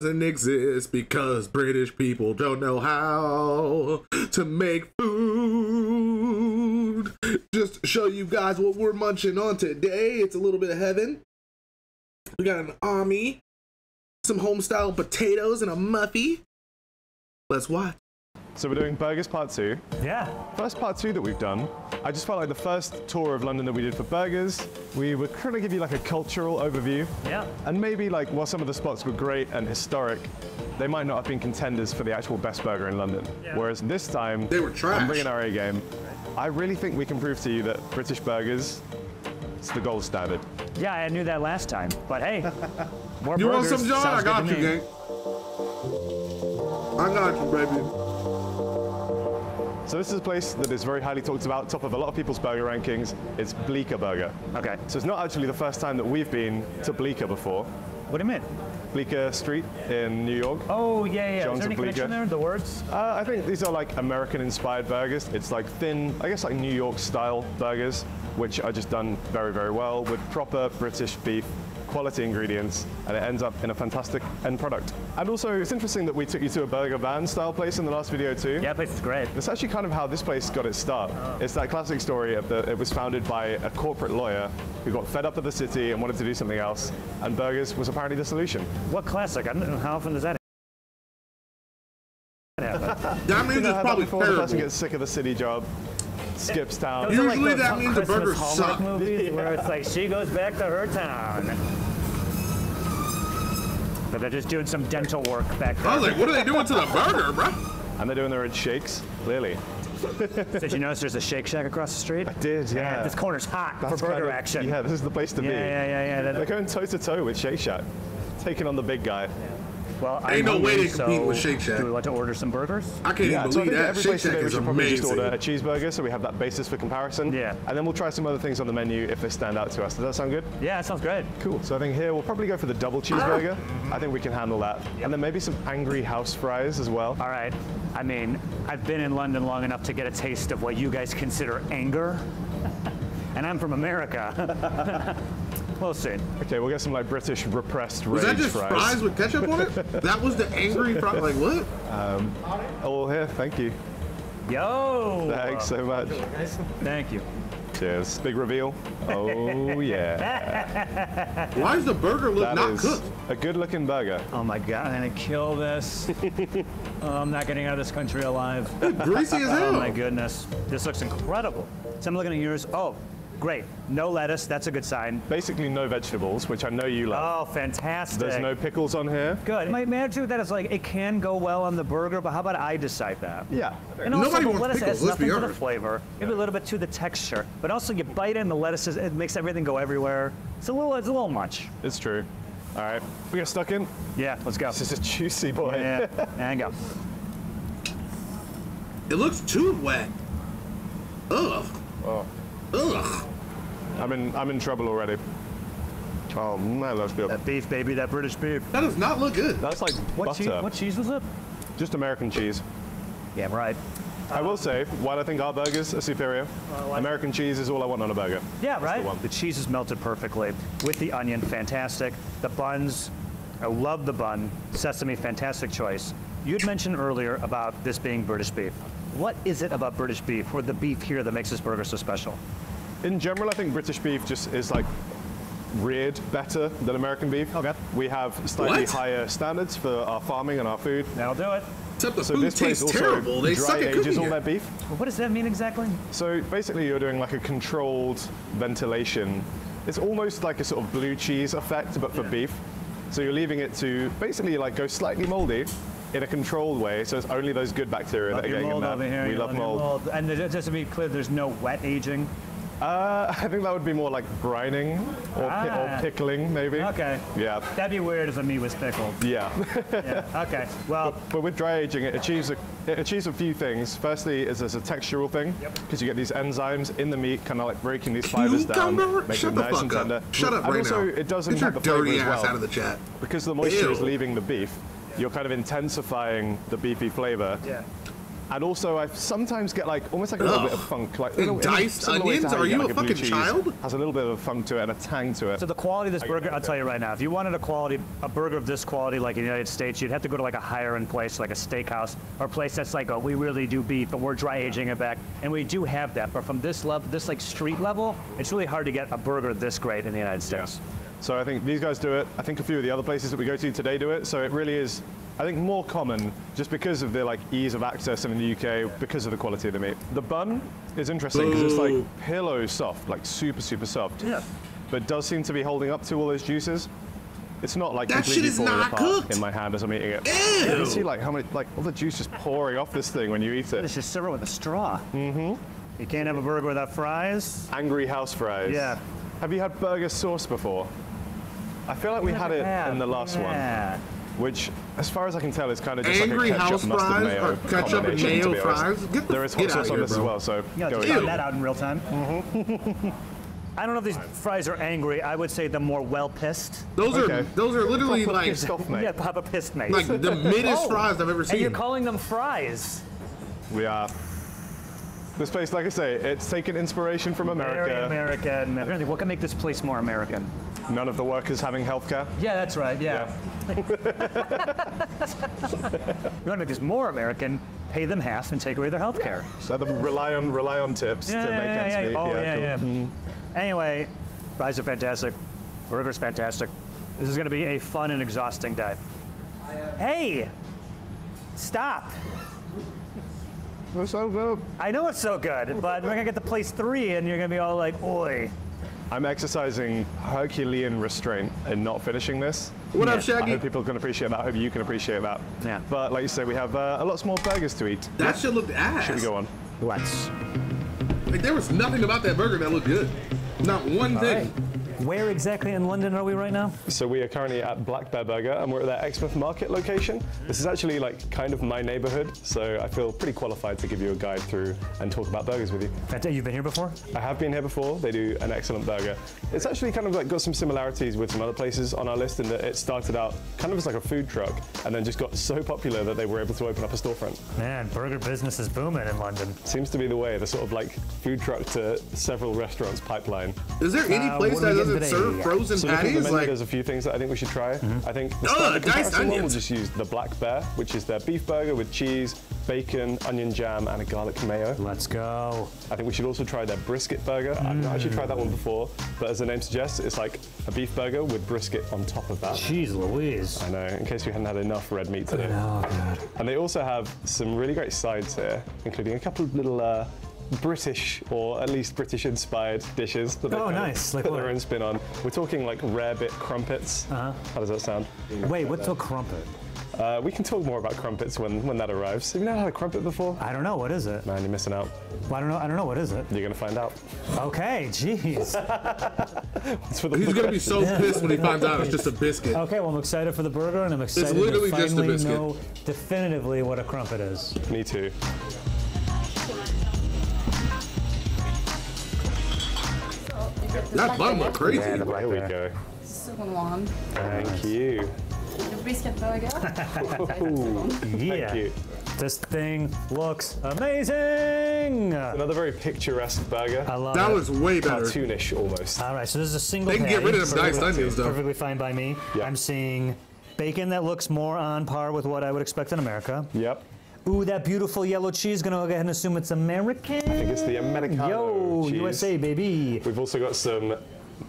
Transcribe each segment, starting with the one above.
doesn't exist because British people don't know how to make food. Just to show you guys what we're munching on today. It's a little bit of heaven. We got an army, some home-style potatoes, and a muffy. Let's watch. So we're doing burgers part 2. Yeah. First part 2 that we've done. I just felt like the first tour of London that we did for burgers, we were trying to give you like a cultural overview. Yeah. And maybe like while some of the spots were great and historic, they might not have been contenders for the actual best burger in London. Yeah. Whereas this time, they were trash. I'm bringing our A game. I really think we can prove to you that British burgers, it's the gold standard. Yeah, I knew that last time, but hey, more you burgers. Want some, John? I got you, me. gang. I got you, baby. So this is a place that is very highly talked about, top of a lot of people's burger rankings. It's Bleecker Burger. Okay. So it's not actually the first time that we've been to Bleecker before. What do you mean? Bleecker Street in New York. Oh, yeah. John's Is there any connection there, the words? I think these are like American-inspired burgers. It's like thin, I guess like New York-style burgers, which are just done very, very well with proper British beef, quality ingredients, and it ends up in a fantastic end product. And also, it's interesting that we took you to a burger van style place in the last video too. Yeah, that place is great. That's actually kind of how this place got its start. Oh. It's that classic story of it was founded by a corporate lawyer who got fed up with the city and wanted to do something else, and burgers was apparently the solution. What classic? I don't know, how often does that happen? That means it's probably before terrible. the person gets sick of the city job, skips town. Usually like that means the burgers suck. Movies where it's like she goes back to her town. But they're just doing some dental work back there. I was like, what are they doing to the burger, bro? And they're doing their own shakes, clearly. Did you notice there's a Shake Shack across the street? I did, yeah. Man, this corner's hot for burger action. Yeah, this is the place to be. Yeah. They're going toe-to-toe with Shake Shack, taking on the big guy. Well, ain't no way they compete with Shake Shack. Do we want to order some burgers? I can't even believe that. Every Shake place Shack today we is should probably just amazing. order a cheeseburger so we have that basis for comparison. Yeah. And then we'll try some other things on the menu if they stand out to us. Does that sound good? Yeah, that sounds great. Cool. So I think here we'll probably go for the double cheeseburger. I think we can handle that. Yep. And then maybe some angry house fries as well. All right. I mean, I've been in London long enough to get a taste of what you guys consider anger. And I'm from America. We'll see. Okay, we'll get some like British repressed rage fries. Was that just fries. fries with ketchup on it? That was the angry fries? Like what? All here, thank you. Yo! Thanks so much. Thank you. Cheers. Big reveal. Oh yeah. Why does the burger look That not is cooked? a good looking burger. Oh my God, I'm gonna kill this. I'm not getting out of this country alive. Greasy as hell. Oh my goodness. This looks incredible. So I'm looking at yours. Oh, great. No lettuce, that's a good sign. Basically no vegetables, which I know you love. Oh, fantastic. There's no pickles on here. Good. My attitude with that is like, it can go well on the burger, but how about I decide that? Yeah. And also, Nobody the wants lettuce pickles, adds let's nothing be to the honest. flavor, maybe a little bit to the texture. But also, you bite in the lettuce, it makes everything go everywhere. It's a little much. It's true. All right, we get stuck in. Yeah, let's go. This is a juicy boy. Yeah, and go. It looks too wet. Ugh. Oh. Ugh. I'm in trouble already. Oh man, that's good. That beef, baby, that British beef. That does not look good. That's like What butter. cheese was it? Just American cheese. Yeah, right. I will say, while I think our burgers are superior, American cheese is all I want on a burger. Yeah, right. the one. The cheese is melted perfectly with the onion, fantastic. The buns, I love the bun. Sesame, fantastic choice. You'd mentioned earlier about this being British beef. What is it about British beef, or the beef here, that makes this burger so special? In general, I think British beef just is like reared better than American beef. Okay. We have slightly What? higher standards for our farming and our food. That'll do it. Except the So food this place tastes also terrible. They suck dry at ages cooking all it. their beef. What does that mean exactly? So basically you're doing like a controlled ventilation. It's almost like a sort of blue cheese effect, but for beef. So you're leaving it to basically like go slightly moldy in a controlled way, so it's only those good bacteria that are getting in there. Over here. We You love mold. And just to be clear, there's no wet aging. I think that would be more like brining or pickling, maybe. Okay. Yeah. That'd be weird if the meat was pickled. Yeah. Yeah. Okay. Well, But with dry aging, it achieves a few things. Firstly, is there's a textural thing, because you get these enzymes in the meat, kind of like breaking these fibers down, Cucumber? make Shut them the nice and fuck up. tender. Shut up and right also, now. it doesn't Get your have the flavor dirty as ass well. out of the chat. Because the moisture is Ew. leaving the beef, you're kind of intensifying the beefy flavor. yeah. And also, I sometimes get like almost like a little bit of funk, like and diced onions. Are you a fucking child? Has a little bit of a funk to it and a tang to it. So the quality of this burger, I'll tell you right now, if you wanted a burger of this quality, like in the United States, you'd have to go to like a higher end place, like a steakhouse, or a place that's like, oh, we really do beef, but we're dry aging it back, and we do have that. But from this level, this like street level, it's really hard to get a burger this great in the United States. Yeah. So I think these guys do it. I think a few of the other places that we go to today do it. So it really is, I think, more common just because of the like ease of access in the UK, because of the quality of the meat. The bun is interesting because it's like pillow soft, like super, super soft. Yeah. But does seem to be holding up to all those juices. It's not like that completely shit is falling not apart cooked in my hand as I'm eating it. Ew. You can see like how many, like all the juice is pouring off this thing when you eat it. This is served with a straw. Mm-hmm. You can't have a burger without fries. Angry house fries. Yeah. Have you had burger sauce before? I feel like we had it in the last one, which, as far as I can tell, is kind of just angry like a ketchup, house mustard, fries mayo or ketchup and mayo fries. There is hot sauce on this as well, so yeah, go just eat find it. that out in real time. I don't know if these fries are angry. I would say they're more well pissed. Those are literally Proper like pissed off, mate. Yeah, Papa pissed, mate. like the middest fries I've ever seen. And you're calling them fries. We are. This place, like I say, it's taken inspiration from America. Very American. What can make this place more American? None of the workers having healthcare. Yeah, that's right. Yeah. You want to make this more American? Pay them half and take away their health care. So they rely on tips to make ends meet. Oh, yeah. Cool. Anyway, fries are fantastic. Burger's fantastic. This is going to be a fun and exhausting day. Hey! Stop! It's so good. I know it's so good, but we're going to get to place 3 and you're going to be all like, oi. I'm exercising Herculean restraint in not finishing this. What up, I Shaggy? hope people can appreciate that. I hope you can appreciate that. Yeah. But like you say, we have a lot more burgers to eat. That shit looked ass. Should we go on? Let's. Like there was nothing about that burger that looked good. Not one thing. Right. Where exactly in London are we right now? So we are currently at Black Bear Burger, and we're at their Exmouth Market location. This is actually like kind of my neighborhood, so I feel pretty qualified to give you a guide through and talk about burgers with you. You've been here before? I have been here before. They do an excellent burger. It's actually kind of like got some similarities with some other places on our list in that it started out kind of as like a food truck and then just got so popular that they were able to open up a storefront. Man, burger business is booming in London. Seems to be the way, the sort of like food truck to several restaurants pipeline. Is there any place that doesn't serve frozen So looking at the patties? menu, like there's a few things that I think we should try. I think the diced comparison one will onions. just use the Black Bear, which is their beef burger with cheese, bacon, onion jam, and a garlic mayo. Let's go. I think we should also try their brisket burger. I've not actually tried that one before, but as the name suggests, it's like a beef burger with brisket on top of that. Jeez Louise. I know, in case we hadn't had enough red meat today. Oh, God. And they also have some really great sides here, including a couple of little British, or at least British-inspired dishes that they kind of nice. Like put what? their own spin on. We're talking like rarebit crumpets. How does that sound? Wait, what's a crumpet? We can talk more about crumpets when that arrives. Have you never had a crumpet before? I don't know. What is it? Man, you're missing out. Well, I don't know. What is it? You're gonna find out. Okay, jeez. It's for the he's gonna be so pissed when he finds out it's just a biscuit. Okay, well, I'm excited for the burger, and I'm excited literally to just a finally biscuit. know definitively what a crumpet is. Me too. That bun looked crazy. Here we go. Second one. Thank you. The brisket burger. Yeah. Thank you. This thing looks amazing. Another very picturesque burger. I love That it. was way better. Cartoonish almost. All right, so this is a single They can get patty. rid of them diced Perfectly- onions, though. Perfectly fine by me. Yeah. I'm seeing bacon that looks more on par with what I would expect in America. Yep. Ooh, that beautiful yellow cheese. Gonna go ahead and assume it's American. I think it's the Americano Yo, cheese. USA, baby. We've also got some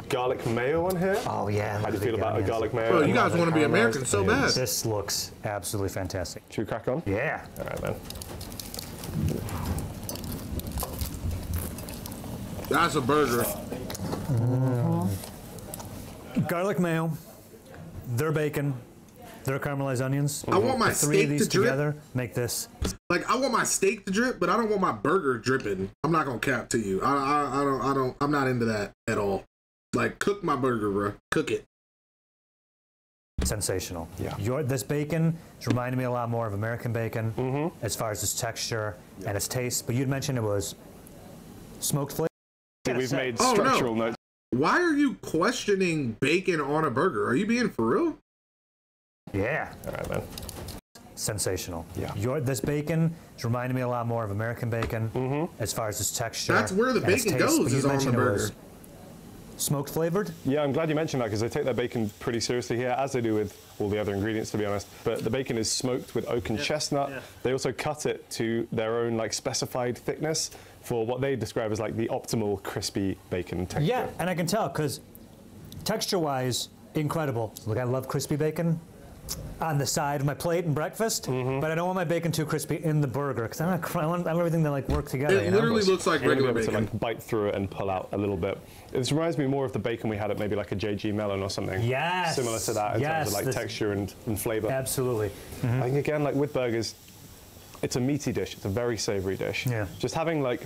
garlic mayo on here. Oh, yeah. How do you feel about a garlic mayo? Bro, you guys want to be American so bad. This looks absolutely fantastic. Should we crack on? Yeah. All right, man. That's a burger. Garlic mayo, their bacon, their caramelized onions. I want my The three of steak these to drip. together make this. Like I want my steak to drip, but I don't want my burger dripping. I'm not gonna cap to you. I'm not into that at all. Like cook my burger, bro. Cook it. Sensational. Yeah. This bacon is reminding me a lot more of American bacon as far as its texture and its taste. But you'd mentioned it was smoked flavor. We've made Oh, no. structural notes. Why are you questioning bacon on a burger? Are you being for real? Yeah. All right, man. sensational. Yeah. This bacon is reminding me a lot more of American bacon as far as its texture. That's where the and its bacon taste, goes, but you is on the mentioned it was burger. smoked flavored? Yeah, I'm glad you mentioned that because they take their bacon pretty seriously here, as they do with all the other ingredients, to be honest. But the bacon is smoked with oak and chestnut. Yeah. They also cut it to their own like specified thickness for what they describe as like the optimal crispy bacon texture. Yeah, and I can tell because texture-wise, incredible. Look, I love crispy bacon on the side of my plate and breakfast, but I don't want my bacon too crispy in the burger because I want everything to like work together. It literally looks like regular bacon. To like bite through it and pull out a little bit. This reminds me more of the bacon we had at maybe like a JG Melon or something. Yes. Similar to that in terms of like texture and flavor. Absolutely. I think again, like with burgers, it's a meaty dish. It's a very savory dish. Yeah. Just having like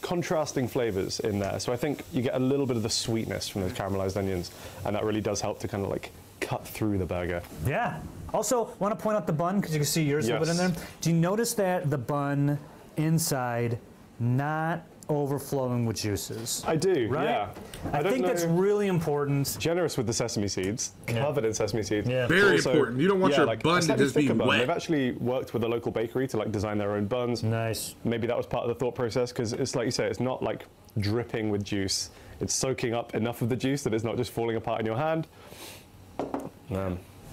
contrasting flavors in there. So I think you get a little bit of the sweetness from those caramelized onions, and that really does help to kind of like cut through the burger. Yeah. Also, want to point out the bun because you can see yours a little bit in there. Do you notice that the bun inside not overflowing with juices? I do, right? yeah. I think that's really important. Generous with the sesame seeds, covered in sesame seeds. Yeah. Very Also, important. You don't want your like, bun a to just be thicker bun. wet. They've actually worked with a local bakery to like design their own buns. Nice. Maybe that was part of the thought process because it's like you say, it's not like dripping with juice. It's soaking up enough of the juice that it's not just falling apart in your hand.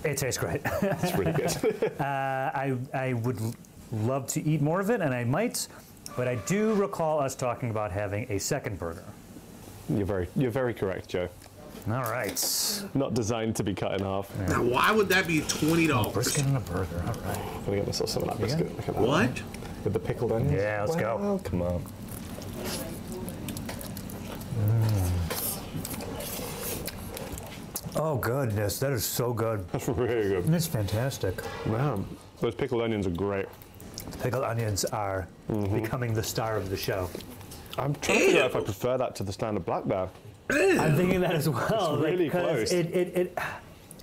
It tastes great. It's really good. I would love to eat more of it, and I might, but I do recall us talking about having a second burger. You're very correct, Joe. All right. Not designed to be cut in half. Now, why would that be $20? Brisket and a burger. All right. I'm gonna get myself some of that biscuit. Look at that. What? With the pickled onions. Yeah, let's go. Come on. Oh goodness, that is so good. That's really good. It's fantastic. Man, those pickled onions are great. Pickled onions are becoming the star of the show. I'm trying to figure out if I prefer that to the standard black bear. I'm thinking that as well. It's really because close. It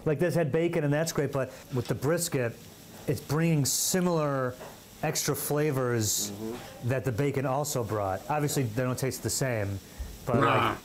like this had bacon and that's great, but with the brisket, it's bringing similar extra flavors that the bacon also brought. Obviously, they don't taste the same, but like,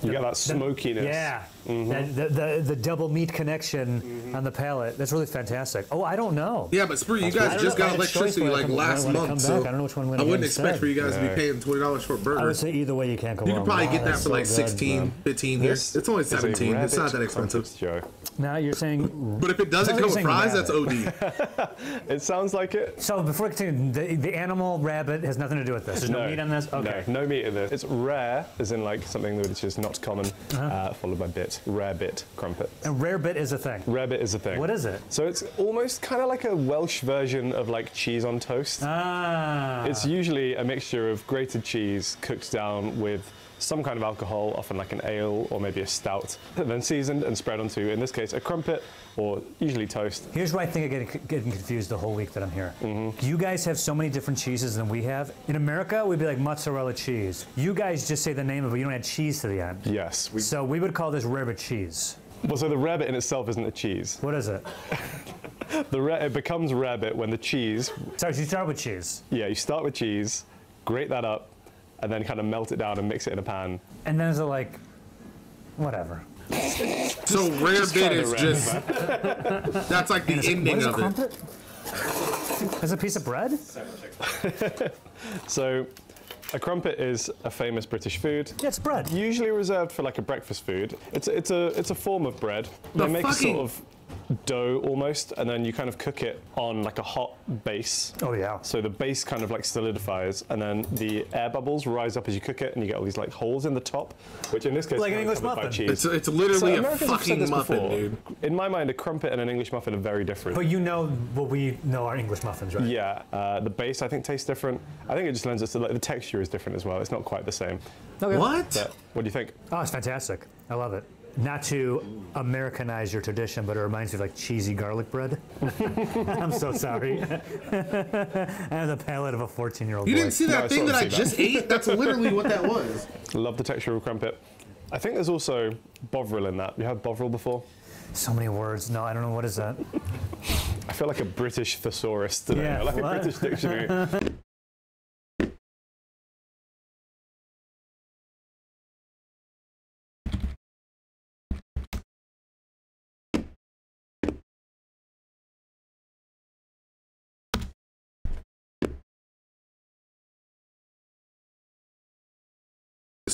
You get that smokiness. yeah, the double meat connection on the palate. That's really fantastic. Oh, I don't know. Yeah, but Spree, you guys just got electricity like last month, so I don't know which one I'm I gonna wouldn't get expect instead. for you guys to be paying $20 for a I burger. would say either way you can't go You wrong. could probably Wow, get that that's for so like good, 16, man. 15 here. It's only 17. It's not that expensive. Joe. Now you're saying. But if it doesn't No, come you're with saying fries, that's rabbit. OD. It sounds like it. So before we continue, the animal rabbit has nothing to do with this. There's no meat on this? Okay. No meat in this. It's rare, as in like something which is not common, followed by bit. Rare bit crumpet. And rare bit is a thing. Rare bit is a thing. What is it? So it's almost kind of like a Welsh version of like cheese on toast. Ah. It's usually a mixture of grated cheese cooked down with some kind of alcohol, often like an ale or maybe a stout, then seasoned and spread onto, in this case, a crumpet or usually toast. Here's where I think I get getting confused the whole week that I'm here. You guys have so many different cheeses than we have. In America, we'd be like mozzarella cheese. You guys just say the name of it, but you don't add cheese to the end. Yes. So we would call this rarebit cheese. Well, so the rarebit in itself isn't a cheese. What is it? It becomes rarebit when the cheese, Sorry, you start with cheese. yeah, you start with cheese, grate that up, and then kind of melt it down and mix it in a pan. And then is it like, whatever. So rare bit is rare just, that's like the ending What is a of it. crumpet? Is it a piece of bread? So a crumpet is a famous British food. Yeah, it's bread. Usually reserved for like a breakfast food. It's a form of bread. They make a sort of dough almost, and then you kind of cook it on like a hot base. Oh yeah. So the base kind of like solidifies, and then the air bubbles rise up as you cook it, and you get all these like holes in the top, which in this case Like an are English covered by muffin. cheese. It's literally a Americans have said fucking this muffin, before. dude. In my mind, a crumpet and an English muffin are very different. But you know what we know are English muffins, right? Yeah, the base I think tastes different. I think it just lends us to like the texture is different as well. It's not quite the same. Okay. What? But what do you think? Oh, it's fantastic. I love it. Not to Americanize your tradition, but it reminds me of like cheesy garlic bread. I'm so sorry. I have the palate of a 14-year-old boy. You didn't see No, I that thing sort of that I see just ate? That's literally what that was. Love the texture of crumpet. I think there's also bovril in that. You had bovril before? So many words. No, I don't know. What is that? I feel like a British thesaurus today. Yeah, Like what? a British dictionary.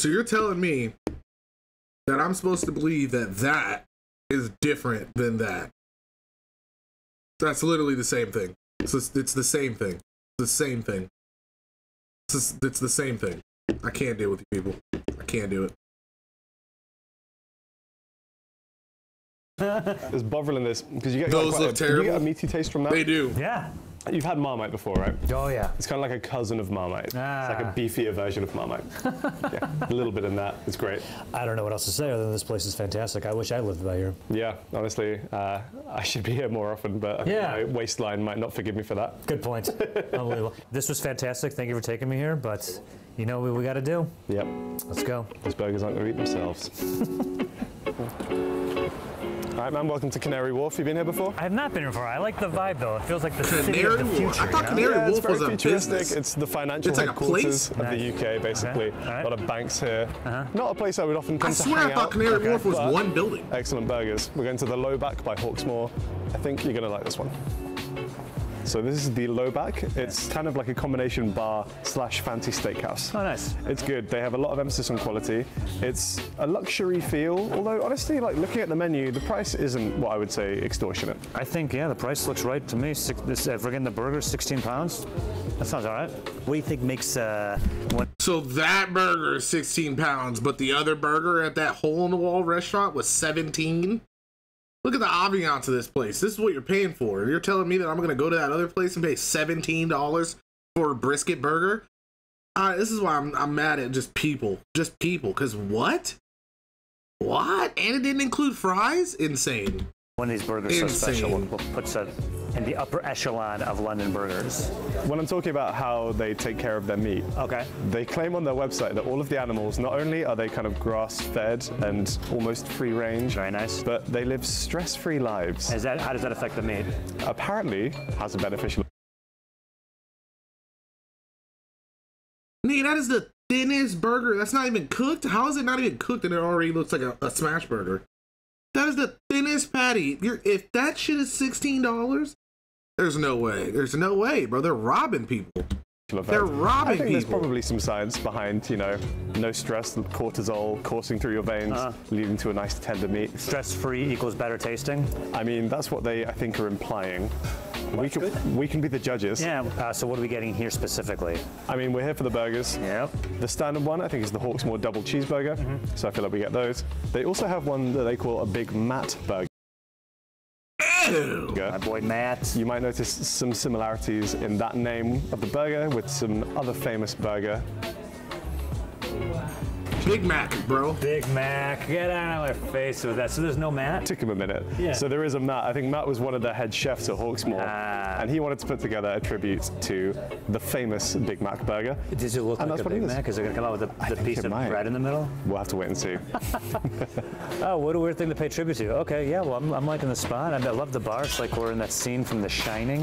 So you're telling me that I'm supposed to believe that that is different than that? That's literally the same thing. It's the same thing. It's the same thing. It's the same thing. I can't deal with you people. I can't do it. There's bovril in this because you get Those look terrible. You get a meaty taste from that. They do. Yeah. You've had Marmite before, right? Oh, yeah. It's kind of like a cousin of Marmite. It's like a beefier version of Marmite. Yeah, a little bit in that. It's great. I don't know what else to say other than this place is fantastic. I wish I lived by here. Yeah, honestly, I should be here more often, but my waistline might not forgive me for that. Good point. Unbelievable. This was fantastic. Thank you for taking me here, but you know what we got to do? Yep. Let's go. Those burgers aren't going to eat themselves. All right, man, welcome to Canary Wharf. You been here before? I have not been here before. I like the vibe, though. It feels like the city of the future. I thought Canary Wharf was a business. It's the financial headquarters of the UK, basically. Okay. Right. A lot of banks here. Not a place I would often come to hang out. I swear I thought Canary Wharf was one building. Excellent burgers. We're going to the Lowback by Hawksmoor. I think you're going to like this one. So this is the Lowback. It's kind of like a combination bar / fancy steakhouse. Oh, nice. It's good. They have a lot of emphasis on quality. It's a luxury feel, although honestly, like looking at the menu, the price isn't what I would say extortionate. I think, yeah, the price looks right to me. If we're getting the burger, 16 pounds. That sounds all right. What do you think makes one? So that burger is 16 pounds, but the other burger at that hole-in-the-wall restaurant was 17? Look at the ambiance of this place. This is what you're paying for. You're telling me that I'm going to go to that other place and pay $17 for a brisket burger? This is why I'm mad at just people. Just people. Because what? What? And it didn't include fries? Insane. One of these burgers so special puts it in the upper echelon of London burgers. When I'm talking about how they take care of their meat, they claim on their website that all of the animals, not only are they kind of grass-fed and almost free-range, very nice, but they live stress-free lives. How does that affect the meat? Apparently, has a beneficial. Nigga, that is the thinnest burger. That's not even cooked. How is it not even cooked and it already looks like a smash burger? That is the thinnest patty. If that shit is $16, there's no way. There's no way, bro. They're robbing people. They're robbing people. There's probably some science behind, you know, no stress, cortisol coursing through your veins, leading to a nice tender meat. Stress-free equals better tasting? I mean, that's what they, I think, are implying. We can be the judges. Yeah, so what are we getting here specifically? I mean, we're here for the burgers. Yep. The standard one, I think, is the Hawksmoor double cheeseburger. So I feel like we get those. They also have one that they call a Big Matt burger. Ew. My boy Matt. You might notice some similarities in that name of the burger with some other famous burger. Big Mac, bro. Big Mac. Get out of my face with that. So there's no Matt? Took him a minute. Yeah. So there is a Matt. I think Matt was one of the head chefs at Hawksmoor. And he wanted to put together a tribute to the famous Big Mac burger. Does it look like a Big Mac? Is it going to come out with the piece of bread in the middle? We'll have to wait and see. Oh, what a weird thing to pay tribute to. Okay, yeah, well, I'm liking the spot. I love the bar. It's like we're in that scene from The Shining.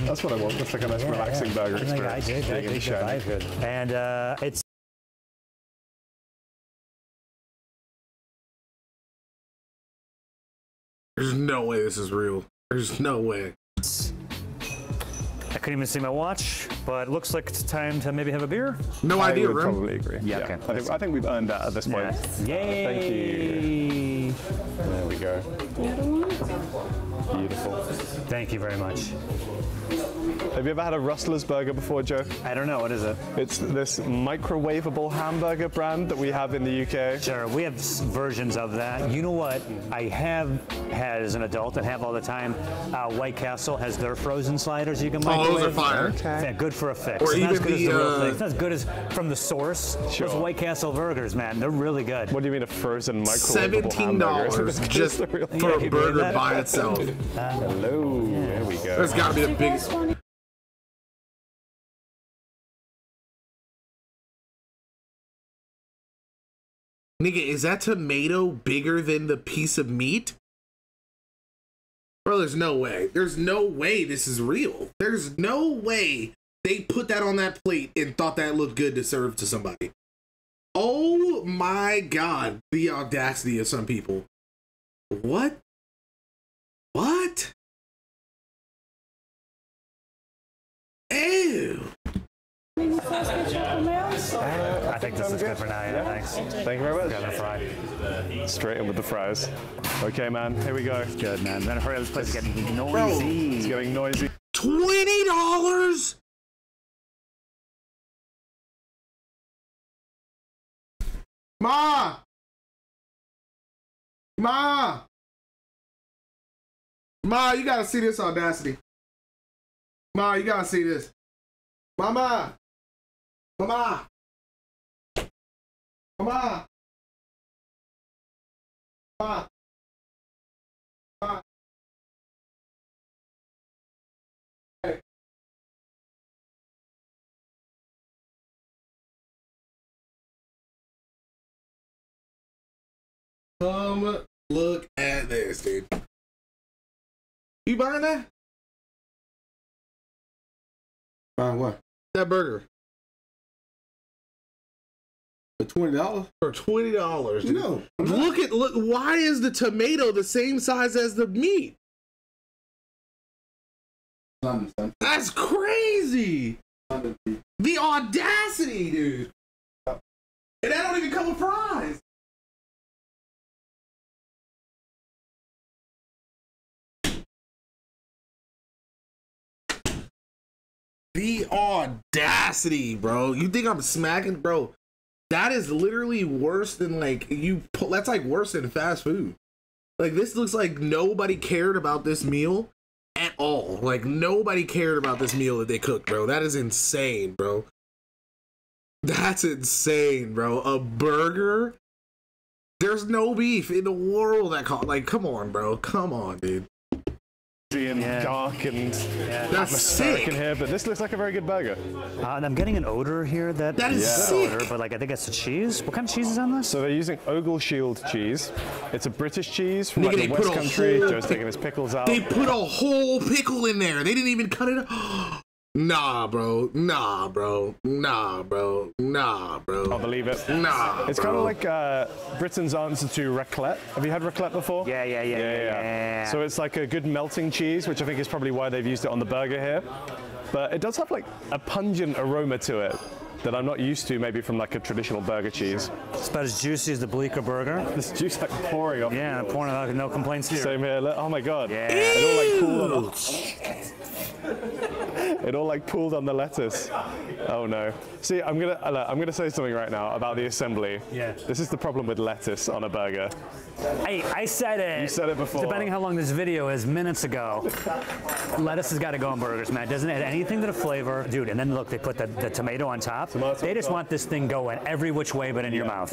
That's what I want. It's like a nice relaxing burger experience. I dig the vibe here. And it's There's no way this is real. There's no way. I couldn't even see my watch, but it looks like it's time to maybe have a beer. No idea, I would Rim. probably agree. Yeah, okay. I think we've earned that at this point. Yes. Yay! Thank you. There we go. Beautiful. Thank you very much. Have you ever had a Rustler's burger before, Joe? I don't know, what is it? It's this microwavable hamburger brand that we have in the UK. Sure, we have versions of that. You know what I have had as an adult and have all the time? White Castle has their frozen sliders you can microwave. Oh, those are fire. Okay. Yeah, good for a fix. Or it's not even as good as the real thing. It's the... not as good as from the source. Sure. Those White Castle burgers, man, they're really good. What do you mean a frozen microwavable hamburger? $17 just for a burger by itself. Hello, there we go. There's got to be the biggest... Nigga, is that tomato bigger than the piece of meat? Bro, there's no way. There's no way this is real. There's no way they put that on that plate and thought that looked good to serve to somebody. Oh my God, the audacity of some people. What? What? Ew. 4 square chocolate mouse? I think this is good for now. Yeah, thanks. Thank you very much. Got a fry. Straight in with the fries. Okay, man. Here we go. Good, man. Better hurry. This place is getting noisy. It's getting noisy. $20? Ma! Ma! Ma, you gotta see this audacity. Ma, you gotta see this. Mama! Mama! Mama! Mama! Mama! Hey. Come look at this, dude. You buying that? Buying what? That burger. For $20? For $20, dude. No. Look, why is the tomato the same size as the meat? That's crazy. The audacity, dude. And that don't even come with fries. The audacity, bro. You think I'm smacking, bro? That is literally worse than that's like worse than fast food. Like, this looks like nobody cared about this meal at all. Like, nobody cared about this meal that they cooked, bro. That is insane, bro. That's insane, bro. A burger? There's no beef in the world that like, come on, bro. Come on, dude. And dark and That's atmospheric sick. in here, but this looks like a very good burger. And I'm getting an odor here that is good sick. odor, but like I think it's the cheese. What kind of cheese is on this? So they're using Ogleshield cheese. It's a British cheese from like Nigga, the they West put a Country. whole Joe's taking his pickles out. They put a whole pickle in there. They didn't even cut it up. Nah, bro. Nah, bro. Nah, bro. Nah, bro. I'll believe it. Nah, It's kind of like Britain's answer to raclette. Have you had raclette before? Yeah. So it's like a good melting cheese, which I think is probably why they've used it on the burger here. But it does have like a pungent aroma to it that I'm not used to maybe from like a traditional burger cheese. It's about as juicy as the Bleecker burger. This juice like pouring off. Yeah, pouring out, no complaints here. Same here. Oh my god. Yeah. It all like pooled on. It all like pooled on the lettuce. Oh no. See, I'm gonna say something right now about the assembly. Yeah. This is the problem with lettuce on a burger. Hey, I said it. You said it before. Depending on how long this video is, minutes ago. Lettuce has got to go on burgers, man. It doesn't add anything to the flavor. Dude, and then look, they put the tomato on top. They just want this thing going every which way but in your mouth.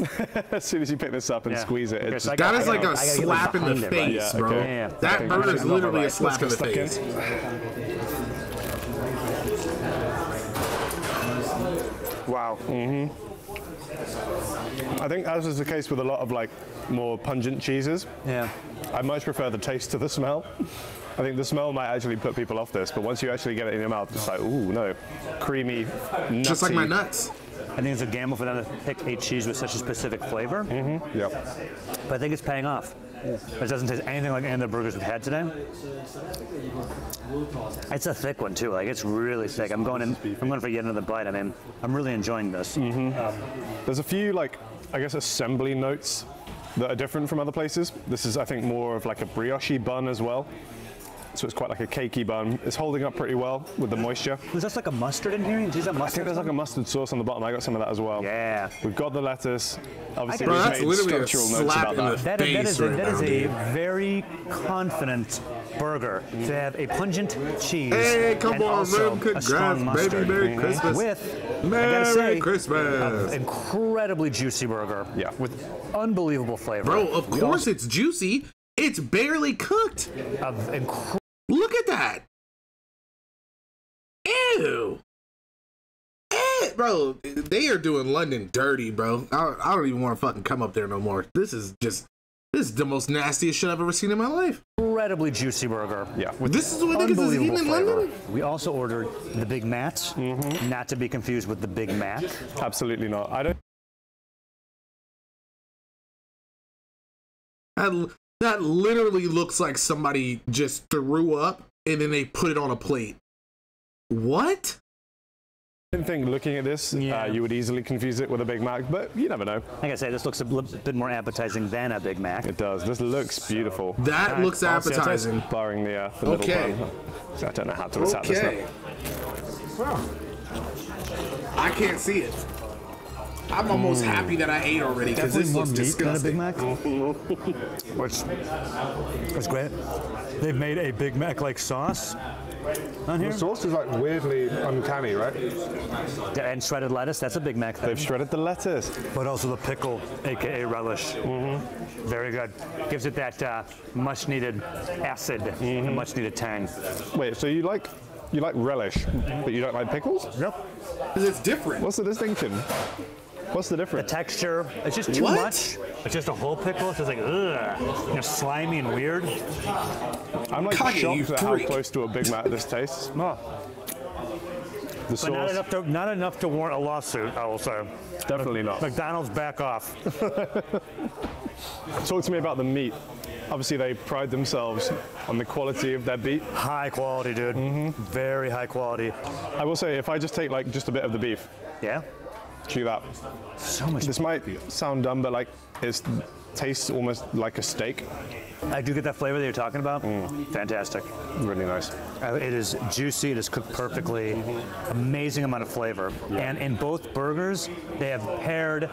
As soon as you pick this up and squeeze it, it's that is like a slap in the face, right? bro. Yeah, okay. Yeah. That burger is literally a slap in the Let's face. Wow. I think as is the case with a lot of like more pungent cheeses, Yeah. I much prefer the taste to the smell. I think the smell might actually put people off this, but once you actually get it in your mouth, it's like, ooh, no. Creamy, nutty. Just like my nuts. I think it's a gamble for them to pick a cheese with such a specific flavor, Yeah. but I think it's paying off. It doesn't taste anything like any of the burgers we've had today. It's a thick one too. Like it's really thick. I'm going for yet another bite. I mean, I'm really enjoying this. There's a few like, I guess, assembly notes that are different from other places. This is, I think, more of like a brioche bun as well. So it's quite like a cakey bun. It's holding up pretty well with the moisture. Is that like a mustard in here? Is that mustard? I think there's like a mustard sauce on the bottom. I got some of that as well. Yeah. We've got the lettuce. Obviously, Bro, we've that's made literally a structural notes slap about in that. the That is face. a very confident burger to have a pungent cheese. Hey, come and on, also man. a strong Congrats, mustard. baby. Merry Christmas. With, I gotta Merry say, Christmas. an incredibly juicy burger. Yeah. With unbelievable flavor. Bro, of course it's juicy. It's barely cooked. Look at that. Ew. Bro, they are doing London dirty, bro. I don't even want to fucking come up there no more. This is the most nastiest shit I've ever seen in my life. Incredibly juicy burger. Yeah. This is what niggas is eating in London? We also ordered the Big Mac, not to be confused with the Big Mac. Absolutely not. I don't. That literally looks like somebody just threw up and then they put it on a plate. What? I didn't think looking at this, you would easily confuse it with a Big Mac, but you never know. Like I say, this looks a little bit more appetizing than a Big Mac. It does. This looks beautiful. That looks appetizing. Barring the middle bun. So I don't know how to attack this stuff. I can't see it. I'm almost happy that I ate already because this looks disgusting. Than a Big Mac. Which is great. They've made a Big Mac-like sauce on here. The sauce is like weirdly uncanny, right? And shredded lettuce, that's a Big Mac thing. They've shredded the lettuce. But also the pickle, aka relish. Very good. Gives it that much-needed acid and much-needed tang. Wait, so you like relish, but you don't like pickles? Yep. Because it's different. What's the distinction? What's the difference? The texture, it's just too much. It's just a whole pickle. It's just like, ugh, slimy and weird. I'm like Kanye, shocked at how close to a Big Mac this tastes. Oh. The sauce. But not enough to warrant a lawsuit, I will say. Definitely not. McDonald's, back off. Talk to me about the meat. Obviously, they pride themselves on the quality of their beef. High quality, dude. Very high quality. I will say, if I just take like just a bit of the beef, Yeah? chew that. So much. This might sound dumb, but like it tastes almost like a steak. I do get that flavor that you're talking about. Fantastic. Really nice. It is juicy. It is cooked perfectly. Amazing amount of flavor. And in both burgers, they have paired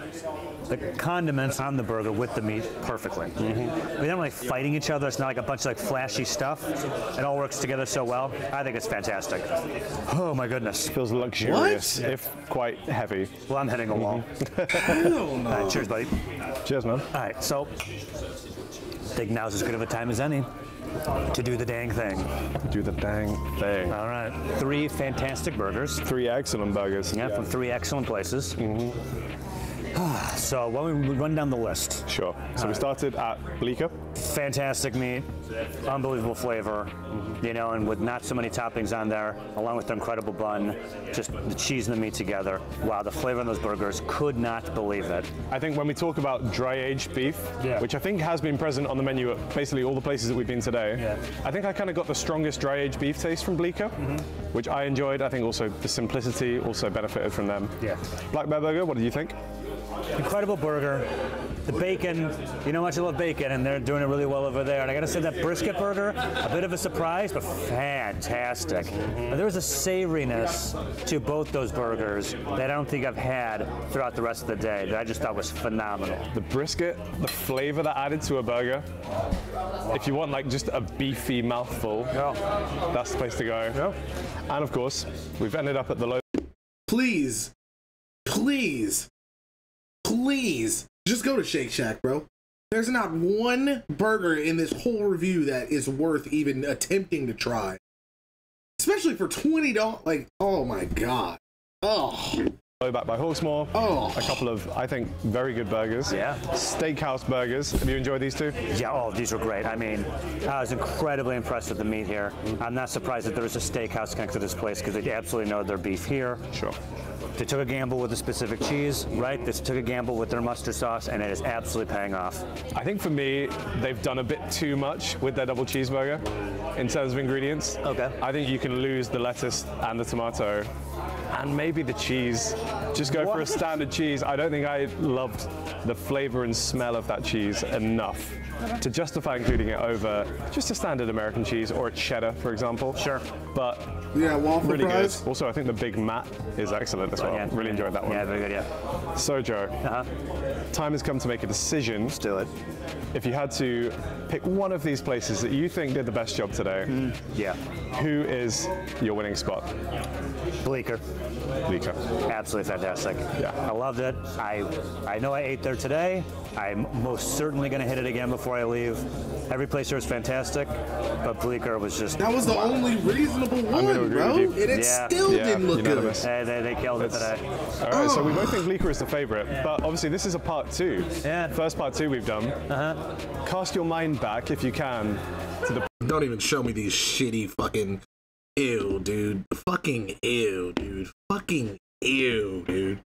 the condiments on the burger with the meat perfectly. They're not like fighting each other. It's not like a bunch of like flashy stuff. It all works together so well. I think it's fantastic. Oh my goodness. Feels luxurious, if quite heavy. Well, I'm hitting a wall. Hell no. All right, cheers, buddy. Cheers, man. All right, so I think now's as good of a time as any to do the dang thing. Do the dang thing. All right, 3 fantastic burgers. 3 excellent burgers. Yeah, from 3 excellent places. So why don't we run down the list? Sure. So we started at Bleecker. Fantastic meat, unbelievable flavor, you know, and with not so many toppings on there, along with the incredible bun, just the cheese and the meat together. Wow, the flavor on those burgers, could not believe it. I think when we talk about dry-aged beef, which I think has been present on the menu at basically all the places that we've been today, I think I kind of got the strongest dry-aged beef taste from Bleecker, which I enjoyed. I think also the simplicity also benefited from them. Yeah. Black Bear Burger, what did you think? Incredible burger. The bacon, you know how much I love bacon, and they're doing it really well over there. And I gotta say that brisket burger, a bit of a surprise, but fantastic. There was a savoriness to both those burgers that I don't think I've had throughout the rest of the day that I just thought was phenomenal. The brisket, the flavor that added to a burger. If you want like just a beefy mouthful, that's the place to go. And of course, we've ended up at the low. Please, please, please, just go to Shake Shack, bro. There's not one burger in this whole review that is worth even attempting to try. Especially for $20. Like, oh my God. Oh. Back by Hawksmoor. A couple of, I think, very good burgers. Steakhouse burgers. Have you enjoyed these two? Yeah, oh, these were great. I mean, I was incredibly impressed with the meat here. I'm not surprised that there was a steakhouse connected to this place because they absolutely know their beef here. Sure. They took a gamble with a specific cheese, right? They took a gamble with their mustard sauce, and it is absolutely paying off. I think for me, they've done a bit too much with their double cheeseburger in terms of ingredients. Okay. I think you can lose the lettuce and the tomato and maybe the cheese. Just go for a standard cheese. I don't think I loved the flavor and smell of that cheese enough to justify including it over just a standard American cheese or a cheddar, for example. Sure. But yeah, waffle really fries. good. Also, I think the Big Mac is excellent as well. Yeah. Really enjoyed that one. Yeah, very good, yeah. So, Joe, time has come to make a decision. Let's do it. If you had to pick one of these places that you think did the best job today, who is your winning spot? Bleecker. Bleecker. Absolutely fantastic. Yeah. I loved it. I know I ate there today. I'm most certainly going to hit it again before I leave. Every place here was fantastic, but Bleecker was just... That was the only reasonable one, bro. And it still didn't look good. They killed it today. All right, so we both think Bleecker is the favorite, but obviously this is a part 2. Yeah. First part 2 we've done. Cast your mind back, if you can, to the... Don't even show me these shitty fucking... Ew, dude. Fucking ew, dude. Fucking ew, dude.